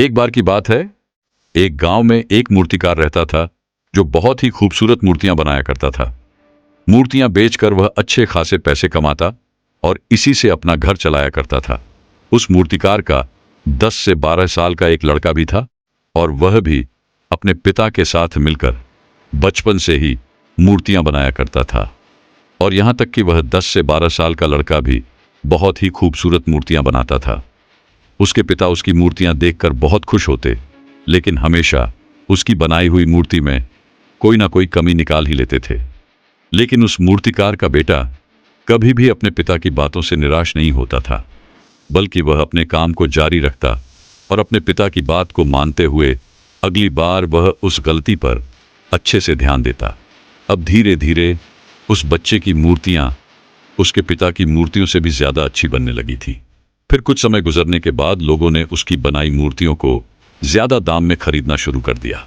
एक बार की बात है, एक गांव में एक मूर्तिकार रहता था जो बहुत ही खूबसूरत मूर्तियां बनाया करता था। मूर्तियां बेचकर वह अच्छे खासे पैसे कमाता और इसी से अपना घर चलाया करता था। उस मूर्तिकार का 10 से 12 साल का एक लड़का भी था और वह भी अपने पिता के साथ मिलकर बचपन से ही मूर्तियां बनाया करता था। और यहां तक कि वह 10 से 12 साल का लड़का भी बहुत ही खूबसूरत मूर्तियां बनाता था। उसके पिता उसकी मूर्तियां देखकर बहुत खुश होते, लेकिन हमेशा उसकी बनाई हुई मूर्ति में कोई ना कोई कमी निकाल ही लेते थे। लेकिन उस मूर्तिकार का बेटा कभी भी अपने पिता की बातों से निराश नहीं होता था, बल्कि वह अपने काम को जारी रखता और अपने पिता की बात को मानते हुए अगली बार वह उस गलती पर अच्छे से ध्यान देता। अब धीरे धीरे उस बच्चे की मूर्तियां उसके पिता की मूर्तियों से भी ज्यादा अच्छी बनने लगी थी। फिर कुछ समय गुजरने के बाद लोगों ने उसकी बनाई मूर्तियों को ज्यादा दाम में खरीदना शुरू कर दिया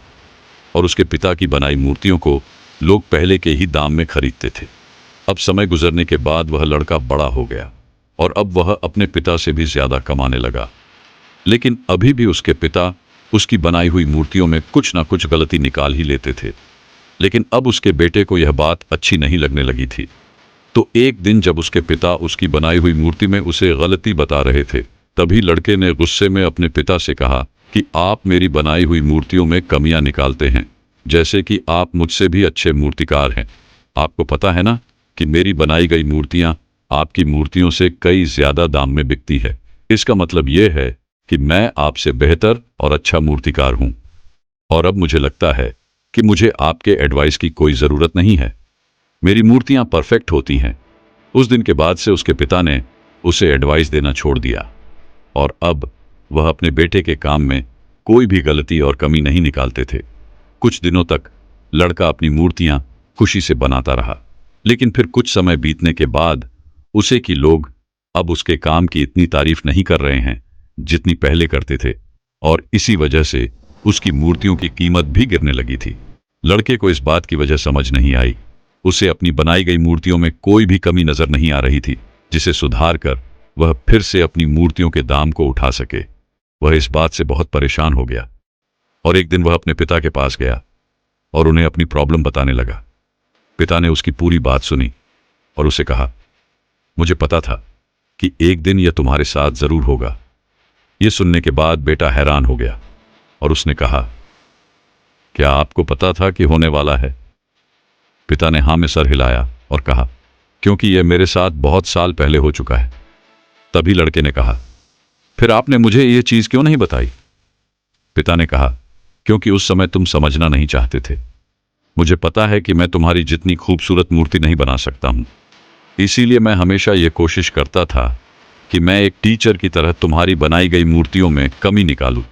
और उसके पिता की बनाई मूर्तियों को लोग पहले के ही दाम में खरीदते थे। अब समय गुजरने के बाद वह लड़का बड़ा हो गया और अब वह अपने पिता से भी ज्यादा कमाने लगा, लेकिन अभी भी उसके पिता उसकी बनाई हुई मूर्तियों में कुछ ना कुछ गलती निकाल ही लेते थे। लेकिन अब उसके बेटे को यह बात अच्छी नहीं लगने लगी थी। तो एक दिन जब उसके पिता उसकी बनाई हुई मूर्ति में उसे गलती बता रहे थे, तभी लड़के ने गुस्से में अपने पिता से कहा कि आप मेरी बनाई हुई मूर्तियों में कमियां निकालते हैं, जैसे कि आप मुझसे भी अच्छे मूर्तिकार हैं। आपको पता है ना कि मेरी बनाई गई मूर्तियां आपकी मूर्तियों से कई ज्यादा दाम में बिकती है। इसका मतलब यह है कि मैं आपसे बेहतर और अच्छा मूर्तिकार हूं और अब मुझे लगता है कि मुझे आपके एडवाइस की कोई जरूरत नहीं है। मेरी मूर्तियां परफेक्ट होती हैं। उस दिन के बाद से उसके पिता ने उसे एडवाइस देना छोड़ दिया और अब वह अपने बेटे के काम में कोई भी गलती और कमी नहीं निकालते थे। कुछ दिनों तक लड़का अपनी मूर्तियां खुशी से बनाता रहा, लेकिन फिर कुछ समय बीतने के बाद उसे कि लोग अब उसके काम की इतनी तारीफ नहीं कर रहे हैं जितनी पहले करते थे, और इसी वजह से उसकी मूर्तियों की कीमत भी गिरने लगी थी। लड़के को इस बात की वजह समझ नहीं आई। उसे अपनी बनाई गई मूर्तियों में कोई भी कमी नजर नहीं आ रही थी जिसे सुधार कर वह फिर से अपनी मूर्तियों के दाम को उठा सके। वह इस बात से बहुत परेशान हो गया और एक दिन वह अपने पिता के पास गया और उन्हें अपनी प्रॉब्लम बताने लगा। पिता ने उसकी पूरी बात सुनी और उसे कहा, मुझे पता था कि एक दिन यह तुम्हारे साथ जरूर होगा। यह सुनने के बाद बेटा हैरान हो गया और उसने कहा, क्या आपको पता था कि होने वाला है? पिता ने हाँ में सर हिलाया और कहा, क्योंकि यह मेरे साथ बहुत साल पहले हो चुका है। तभी लड़के ने कहा, फिर आपने मुझे यह चीज क्यों नहीं बताई? पिता ने कहा, क्योंकि उस समय तुम समझना नहीं चाहते थे। मुझे पता है कि मैं तुम्हारी जितनी खूबसूरत मूर्ति नहीं बना सकता हूं, इसीलिए मैं हमेशा यह कोशिश करता था कि मैं एक टीचर की तरह तुम्हारी बनाई गई मूर्तियों में कमी निकालूं,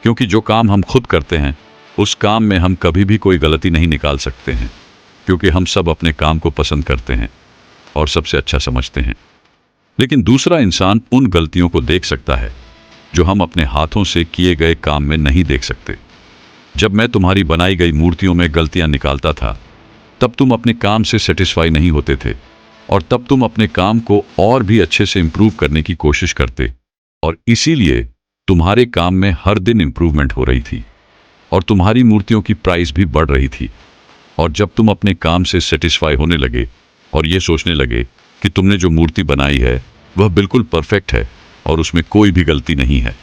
क्योंकि जो काम हम खुद करते हैं उस काम में हम कभी भी कोई गलती नहीं निकाल सकते हैं, क्योंकि हम सब अपने काम को पसंद करते हैं और सबसे अच्छा समझते हैं। लेकिन दूसरा इंसान उन गलतियों को देख सकता है जो हम अपने हाथों से किए गए काम में नहीं देख सकते। जब मैं तुम्हारी बनाई गई मूर्तियों में गलतियां निकालता था, तब तुम अपने काम से सेटिस्फाई नहीं होते थे और तब तुम अपने काम को और भी अच्छे से इंप्रूव करने की कोशिश करते, और इसीलिए तुम्हारे काम में हर दिन इंप्रूवमेंट हो रही थी और तुम्हारी मूर्तियों की प्राइस भी बढ़ रही थी। और जब तुम अपने काम से सेटिस्फाई होने लगे और ये सोचने लगे कि तुमने जो मूर्ति बनाई है वह बिल्कुल परफेक्ट है और उसमें कोई भी गलती नहीं है,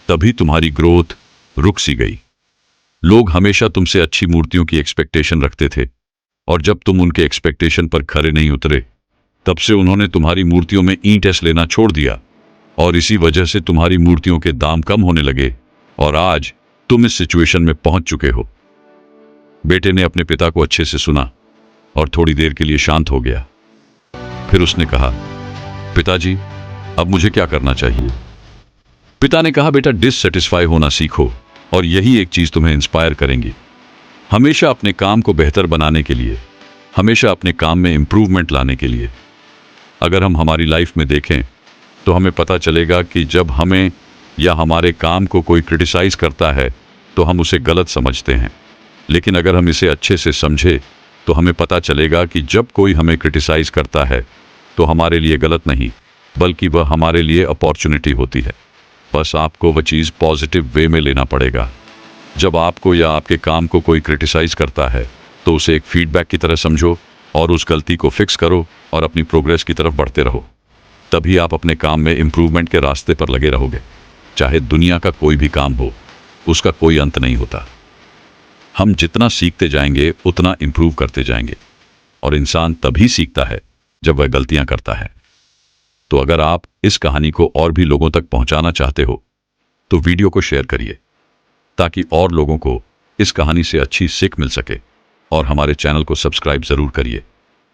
तभी तुम्हारी ग्रोथ रुक सी गई। लोग हमेशा तुमसे अच्छी मूर्तियों की एक्सपेक्टेशन रखते थे और जब तुम उनके एक्सपेक्टेशन पर खरे नहीं उतरे, तब से उन्होंने तुम्हारी मूर्तियों में ईंट लेना छोड़ दिया और इसी वजह से तुम्हारी मूर्तियों के दाम कम होने लगे और आज तुम इस सिचुएशन में पहुंच चुके हो। बेटे ने अपने पिता को अच्छे से सुना और थोड़ी देर के लिए शांत हो गया। फिर उसने कहा, पिताजी, अब मुझे क्या करना चाहिए? पिता ने कहा, बेटा, डिससेटिस्फाई होना सीखो और यही एक चीज तुम्हें इंस्पायर करेंगी। हमेशा अपने काम को बेहतर बनाने के लिए, हमेशा अपने काम में इंप्रूवमेंट लाने के लिए। अगर हम हमारी लाइफ में देखें तो हमें पता चलेगा कि जब हमें या हमारे काम को कोई क्रिटिसाइज करता है तो हम उसे गलत समझते हैं, लेकिन अगर हम इसे अच्छे से समझे तो हमें पता चलेगा कि जब कोई हमें क्रिटिसाइज करता है तो हमारे लिए गलत नहीं, बल्कि वह हमारे लिए अपॉर्चुनिटी होती है। बस आपको वह चीज़ पॉजिटिव वे में लेना पड़ेगा। जब आपको या आपके काम को कोई क्रिटिसाइज करता है तो उसे एक फीडबैक की तरह समझो और उस गलती को फिक्स करो और अपनी प्रोग्रेस की तरफ बढ़ते रहो। तभी आप अपने काम में इम्प्रूवमेंट के रास्ते पर लगे रहोगे। चाहे दुनिया का कोई भी काम हो, उसका कोई अंत नहीं होता। हम जितना सीखते जाएंगे उतना इम्प्रूव करते जाएंगे, और इंसान तभी सीखता है जब वह गलतियां करता है। तो अगर आप इस कहानी को और भी लोगों तक पहुंचाना चाहते हो तो वीडियो को शेयर करिए, ताकि और लोगों को इस कहानी से अच्छी सीख मिल सके। और हमारे चैनल को सब्सक्राइब जरूर करिए।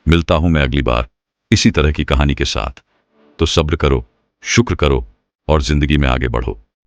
मिलता हूं मैं अगली बार इसी तरह की कहानी के साथ। तो सब्र करो, शुक्र करो और जिंदगी में आगे बढ़ो।